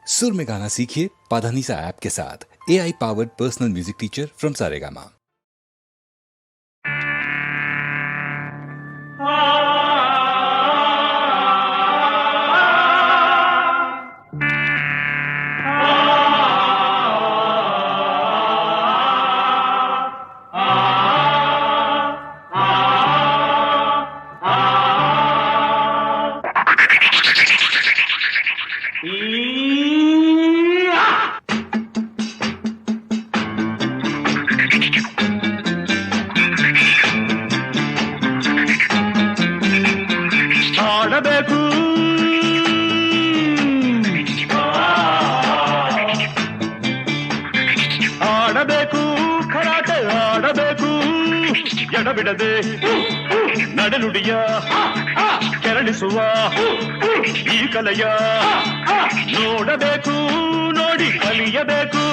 सुर में गाना सीखिए पाधानीसा ऐप के साथ। AI powered personal music teacher from Saregama. ಆಡಬೇಕು ಆಡಬೇಕು ಕರಾಟೆ ಆಡಬೇಕು ಎಡಬಿಡದೆ ನಡೆನುಡಿಯ ಕೆರಳಿಸುವ ಈ ಕಲೆಯ ನೋಡಬೇಕು ನೋಡಿ ಕಲಿಯಬೇಕು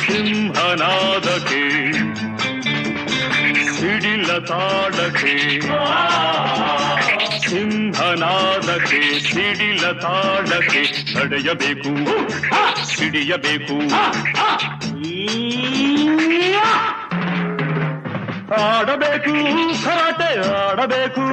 ಸಿಂಹನಾದಕ್ಕೆ ಸಿಡಿಲ ತಾಡಕ್ಕೆ ಸಿಂಹನಾದಕ್ಕೆ ಸಿಡಿಲ ತಾಡಕ್ಕೆ ನಡೆಯಬೇಕು ಸಿಡಿಯಬೇಕು ಆಡಬೇಕು ಕರಾಟೆ ಆಡಬೇಕು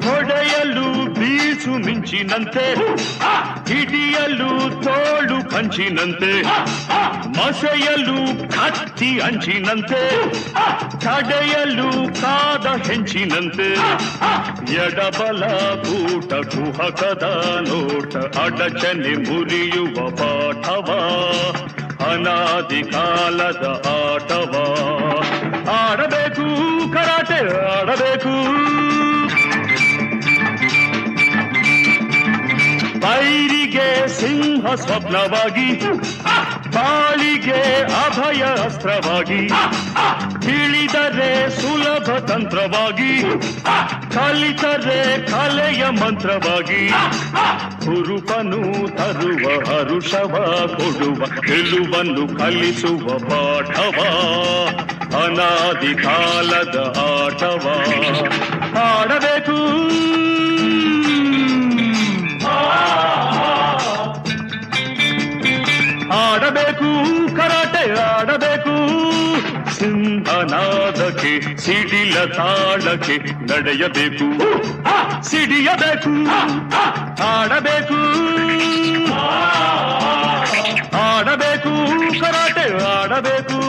ಹೊಡೆಯಲು ಬೀಸು ಮಿಂಚಿನಂತೆ ಹಿಡಿಯಲು ತೋಳು ಕಂಚಿನಂತೆ ಮಸೆಯಲು ಕತ್ತಿ ಅಂಚಿನಂತೆ ತಡೆಯಲು ಕಾದ ಹೆಂಚಿನಂತೆ ಎಡಬಲ ಕೂಟ ಕುಹಕದ ನೋಟ ಅಡಚಣೆ ಮುರಿಯುವ ಪಾಠವ ಅನಾದಿ ಕಾಲದ ಆಟವ ಆಡಬೇಕು ಕರಾಟೆ ಆಡಬೇಕು ಬೈರಿಗೆ ಸಿಂಹ ಸ್ವಪ್ನವಾಗಿ ಬಾಳಿಗೆ ಅಭಯ ಅಸ್ತ್ರವಾಗಿ ತಿಳಿದರೆ ಸುಲಭ ತಂತ್ರವಾಗಿ ಕಲಿತರೆ ಕಲೆಯ ಮಂತ್ರವಾಗಿ ಹುರುಪನು ತರುವ ಹರುಷವ ಕೊಡುವ ಗೆಲುವನ್ನು ಕಲಿಸುವ ಪಾಠವ ಅನಾದಿ ಕಾಲದ ಆಟವ ಆಡಬೇಕು ಆಡಬೇಕು ಕರಾಟೆ ಆಡಬೇಕು ಸಿಂಹನಾದಕ್ಕೆ ಸಿಡಿಲ ತಾಳಕ್ಕೆ ನಡೆಯಬೇಕು ಸಿಡಿಯಬೇಕು ಆಡಬೇಕು ಆಡಬೇಕು ಕರಾಟೆ ಆಡಬೇಕು